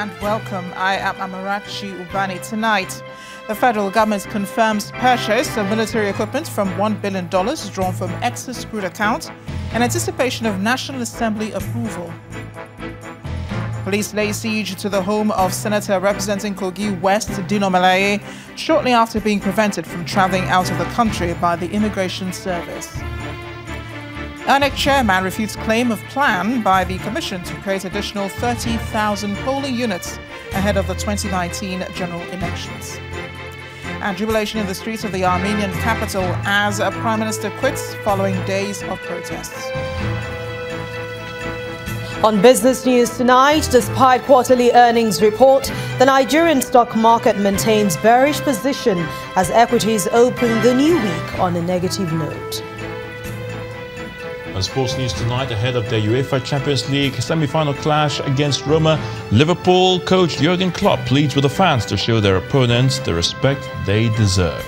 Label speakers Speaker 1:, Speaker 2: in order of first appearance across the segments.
Speaker 1: and welcome. I am Amarachi Ubani. Tonight, the federal government confirms purchase of military equipment from $1 billion drawn from excess crude account in anticipation of National Assembly approval. Police lay siege to the home of Senator representing Kogi West, Dino Melaye, shortly after being prevented from travelling out of the country by the Immigration Service. INEC chairman refutes claim of plan by the Commission to create additional 30,000 polling units ahead of the 2019 general elections. And jubilation in the streets of the Armenian capital as a Prime Minister quits following days of protests.
Speaker 2: On business news tonight, despite quarterly earnings report, the Nigerian stock market maintains bearish position as equities open the new week on a negative note.
Speaker 3: On sports news tonight, ahead of the UEFA Champions League semi-final clash against Roma, Liverpool coach Jurgen Klopp pleads with the fans to show their opponents the respect they deserve.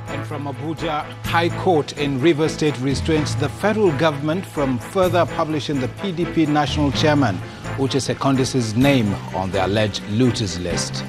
Speaker 4: And from Abuja, High Court in Rivers State restrains the federal government from further publishing the PDP national chairman, Uche Secondus's name on the alleged looters list.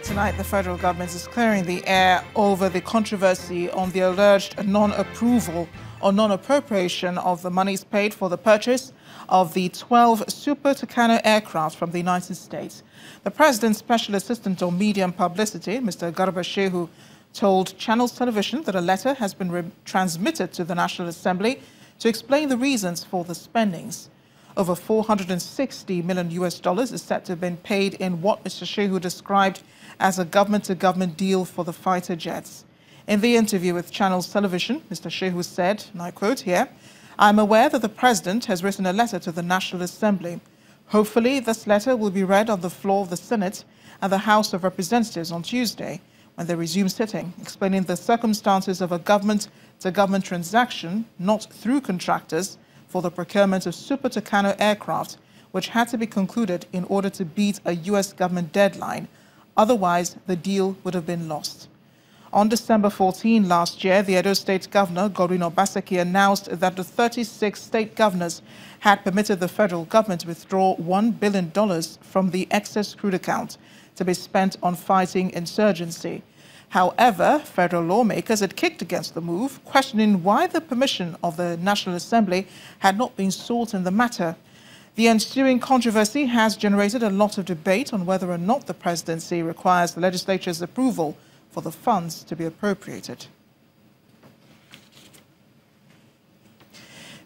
Speaker 1: Tonight, the federal government is clearing the air over the controversy on the alleged non-approval or non-appropriation of the monies paid for the purchase of the 12 Super Tucano aircraft from the United States. The President's Special Assistant on Media and Publicity, Mr. Garba Shehu, told Channels Television that a letter has been transmitted to the National Assembly to explain the reasons for the spendings. Over $460 million is said to have been paid in what Mr. Shehu described as a government-to-government deal for the fighter jets. In the interview with Channels Television, Mr. Shehu said, and I quote here, "I'm aware that the President has written a letter to the National Assembly. Hopefully, this letter will be read on the floor of the Senate and the House of Representatives on Tuesday when they resume sitting, explaining the circumstances of a government-to-government transaction, not through contractors, for the procurement of Super Tucano aircraft, which had to be concluded in order to beat a U.S. government deadline. Otherwise, the deal would have been lost." On December 14 last year, the Edo State Governor, Godwin Obaseki, announced that the 36 state governors had permitted the federal government to withdraw $1 billion from the excess crude account to be spent on fighting insurgency. However, federal lawmakers had kicked against the move, questioning why the permission of the National Assembly had not been sought in the matter. The ensuing controversy has generated a lot of debate on whether or not the presidency requires the legislature's approval for the funds to be appropriated.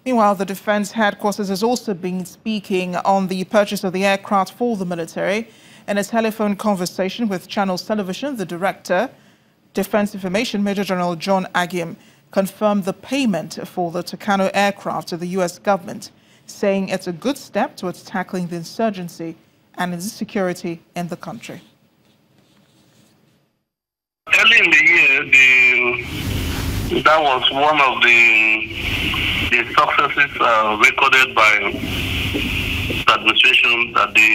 Speaker 1: Meanwhile, the Defense Headquarters has also been speaking on the purchase of the aircraft for the military. In a telephone conversation with Channels Television, the Director, Defense Information, Major General John Agim, confirmed the payment for the Tucano aircraft to the U.S. government, saying it's a good step towards tackling the insurgency and insecurity in the country.
Speaker 5: Early in the year, that was one of the successes recorded by the administration, that the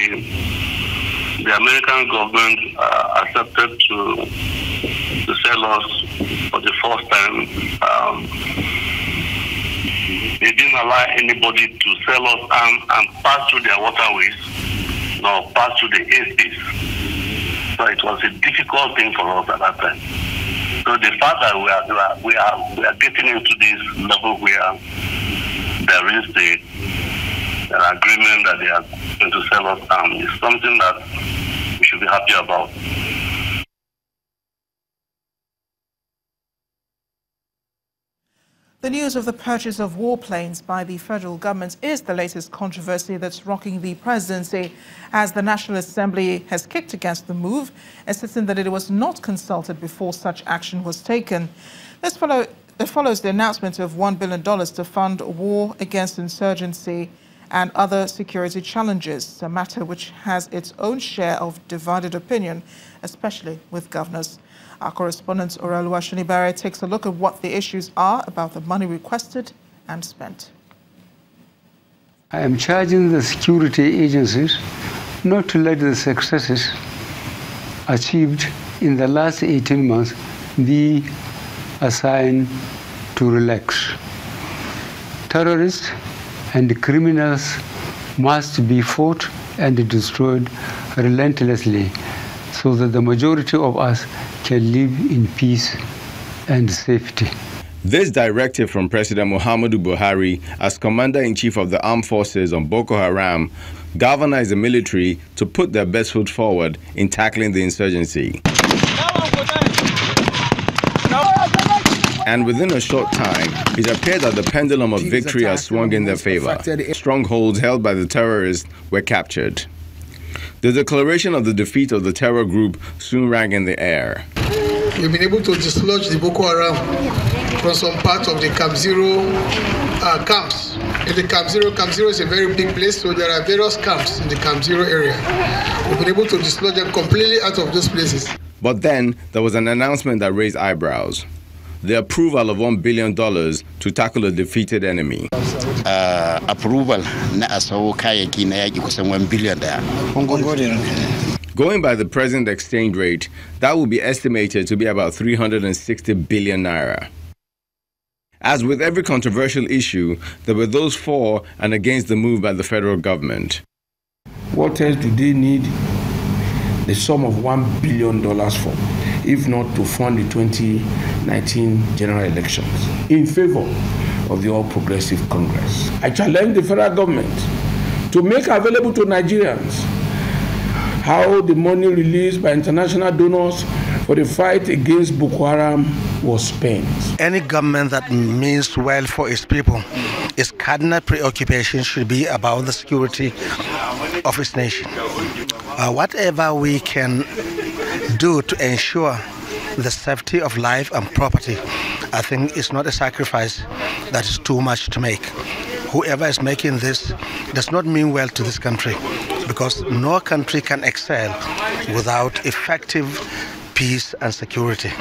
Speaker 5: American government accepted to sell us for the first time. They didn't allow anybody to sell us arms and pass through their waterways, nor pass through the airspace. So it was a difficult thing for us at that time. So the fact that we are getting into this level where there is an agreement that they are going to sell us arms is something that we should be happy about.
Speaker 1: The news of the purchase of warplanes by the federal government is the latest controversy that's rocking the presidency, as the National Assembly has kicked against the move, insisting that it was not consulted before such action was taken. This follows the announcement of $1 billion to fund war against insurgency and other security challenges, a matter which has its own share of divided opinion, especially with governors. Our correspondent Orelua Shunibare takes a look at what the issues are about the money requested and spent.
Speaker 6: I am charging the security agencies not to let the successes achieved in the last 18 months be a sign to relax. Terrorists and criminals must be fought and destroyed relentlessly so that the majority of us can live in peace and safety.
Speaker 7: This directive from President Muhammadu Buhari as Commander-in-Chief of the Armed Forces on Boko Haram galvanized the military to put their best foot forward in tackling the insurgency. And within a short time, it appeared that the pendulum of victory has swung in their favor. Strongholds held by the terrorists were captured. The declaration of the defeat of the terror group soon rang in the air.
Speaker 8: We've been able to dislodge the Boko Haram from some parts of the Camp Zero camps. In the Camp Zero is a very big place, so there are various camps in the Camp Zero area. We've been able to dislodge them completely out of those places. But
Speaker 7: then there was an announcement that raised eyebrows. The approval of $1 billion to tackle a defeated enemy.
Speaker 9: Approval na asawo kayaki na yaki kusan $1 billion.
Speaker 7: Going by the present exchange rate, that would be estimated to be about 360 billion naira. As with every controversial issue, there were those for and against the move by the federal government.
Speaker 10: What else do they need the sum of $1 billion for, if not to fund the 2019 general elections in favor of the All Progressive Congress? I challenge the federal government to make available to Nigerians how the money released by international donors for the fight against Boko Haram was spent.
Speaker 11: Any government that means well for its people, its cardinal preoccupation should be about the security of its nation. Whatever we can do to ensure the safety of life and property, I think it's not a sacrifice that is too much to make. Whoever is making this does not mean well to this country, because no country can excel without effective peace and security.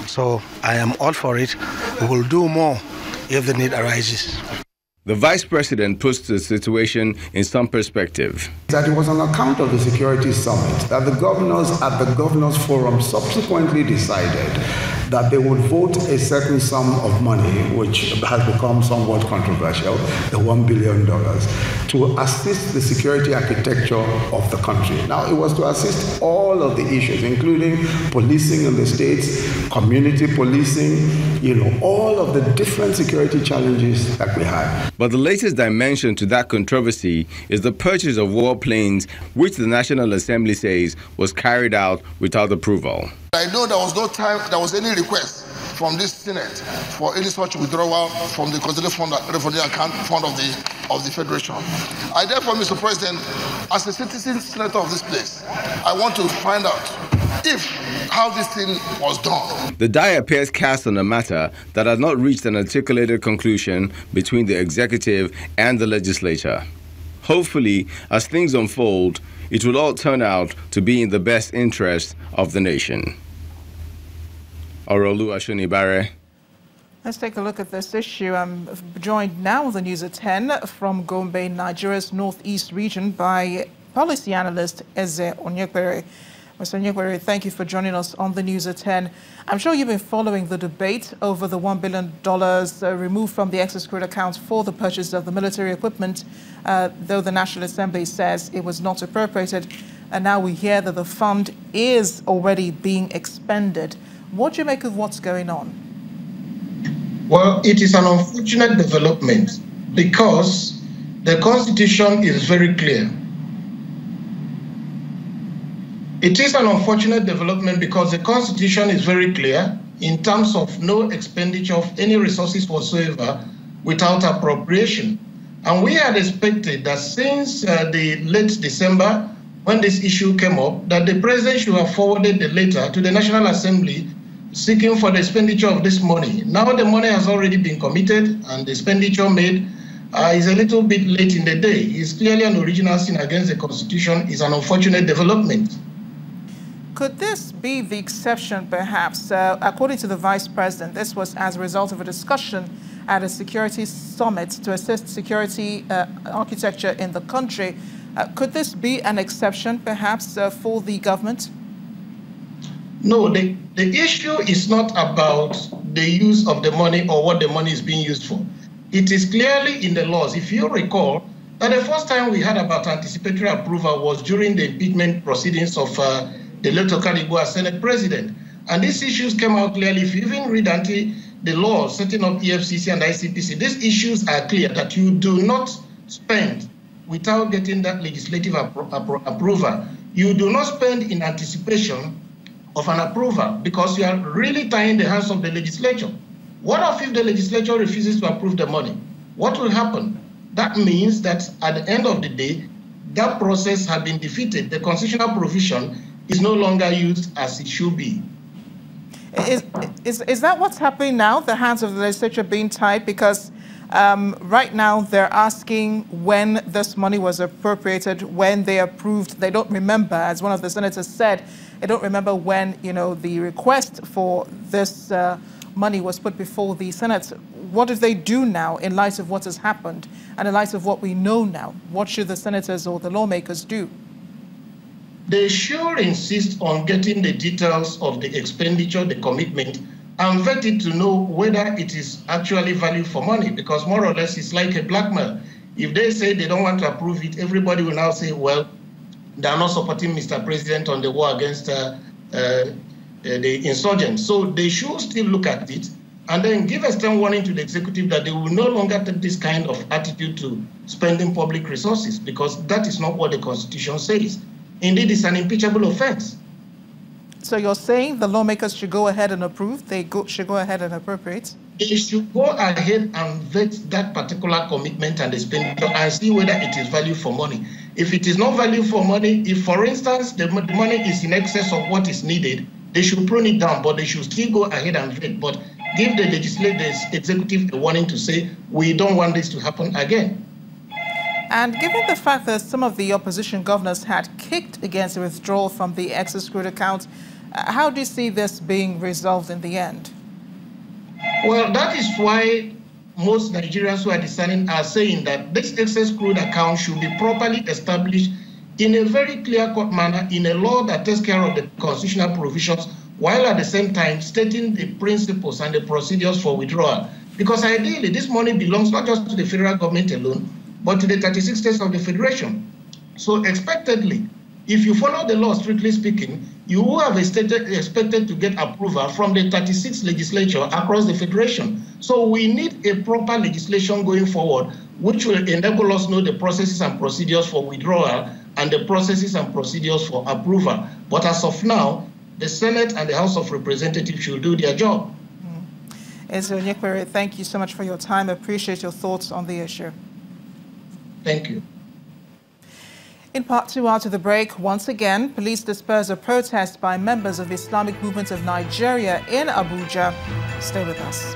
Speaker 11: So I am all for it. We will do more if the need arises.
Speaker 7: The Vice President puts the situation in some perspective.
Speaker 12: That it was on account of the Security Summit that the governors at the Governors Forum subsequently decided that they would vote a certain sum of money, which has become somewhat controversial, the $1 billion, to assist the security architecture of the country. Now, it was to assist all of the issues, including policing in the states, community policing, all of the different security challenges that we have.
Speaker 7: But the latest dimension to that controversy is the purchase of warplanes, which the National Assembly says was carried out without approval.
Speaker 13: I know there was no time, there was any request from this Senate for any such withdrawal from the constitutional account fund of the Federation. I therefore, Mr. President, as a citizen senator of this place, I want to find out how this thing was done.
Speaker 7: The die appears cast on a matter that has not reached an articulated conclusion between the executive and the legislature. Hopefully, as things unfold, it will all turn out to be in the best interest of the nation. Orolu Ashunibare.
Speaker 1: Let's take a look at this issue. I'm joined now on the News at 10 from Gombe, Nigeria's northeast region, by policy analyst Eze Onyekwere. Mr. Onyekwere, thank you for joining us on the News at 10. I'm sure you've been following the debate over the $1 billion removed from the excess crude account for the purchase of the military equipment, though the National Assembly says it was not appropriated. And now we hear that the fund is already being expended. What do you make of what's going on?
Speaker 8: Well, it is an unfortunate development because the Constitution is very clear. It is an unfortunate development because the Constitution is very clear in terms of no expenditure of any resources whatsoever without appropriation. And we had expected that since the late December, when this issue came up, that the President should have forwarded the letter to the National Assembly seeking for the expenditure of this money. Now the money has already been committed and the expenditure made is a little bit late in the day. It's clearly an original sin against the Constitution. It's an unfortunate development.
Speaker 1: Could this be the exception, perhaps? According to the Vice President, this was as a result of a discussion at a security summit to assist security architecture in the country. Could this be an exception, perhaps, for the government?
Speaker 8: No, the issue is not about the use of the money or what the money is being used for. It is clearly in the laws. If you recall, that the first time we heard about anticipatory approval was during the impeachment proceedings of the late Okarigbo as Senate President. And these issues came out clearly. If you even read the law setting up EFCC and ICPC, these issues are clear that you do not spend without getting that legislative approval. You do not spend in anticipation of an approval because you are really tying the hands of the legislature. What if the legislature refuses to approve the money? What will happen? That means that at the end of the day, that process has been defeated. The constitutional provision is no longer used as it should be.
Speaker 1: Is that what's happening now, the hands of the legislature being tied? Because right now they're asking when this money was appropriated, when they approved. They don't remember, as one of the senators said, they don't remember when, the request for this money was put before the Senate. What do they do now in light of what has happened and in light of what we know now? What should the senators or the lawmakers do?
Speaker 8: They should insist on getting the details of the expenditure, the commitment, and vet it to know whether it is actually value for money, because more or less it's like a blackmail. If they say they don't want to approve it, everybody will now say, well, they are not supporting Mr. President on the war against the insurgents. So they should still look at it and then give a stern warning to the executive that they will no longer take this kind of attitude to spending public resources, because that is not what the Constitution says. Indeed, it's an impeachable offense.
Speaker 1: So you're saying the lawmakers should go ahead and approve? They should go ahead and appropriate?
Speaker 8: They should go ahead and vet that particular commitment and expenditure and see whether it is value for money. If it is not value for money, if, for instance, the money is in excess of what is needed, they should prune it down, but they should still go ahead and vet. But give the executive a warning to say, we don't want this to happen again.
Speaker 1: And given the fact that some of the opposition governors had kicked against the withdrawal from the excess crude account, how do you see this being resolved in the end?
Speaker 8: Well, that is why most Nigerians who are discerning are saying that this excess crude account should be properly established in a very clear-cut manner, in a law that takes care of the constitutional provisions, while at the same time stating the principles and the procedures for withdrawal. Because ideally, this money belongs not just to the federal government alone, but to the 36 states of the Federation. So expectedly, if you follow the law, strictly speaking, you will have expected to get approval from the 36 legislature across the Federation. So we need a proper legislation going forward, which will enable us to know the processes and procedures for withdrawal and the processes and procedures for approval. But as of now, the Senate and the House of Representatives should do their job.
Speaker 1: Ezra Onyekwere, thank you so much for your time. I appreciate your thoughts on the issue.
Speaker 8: Thank you.
Speaker 1: In part two, after the break, once again, police disperse a protest by members of the Islamic Movement of Nigeria in Abuja. Stay with us.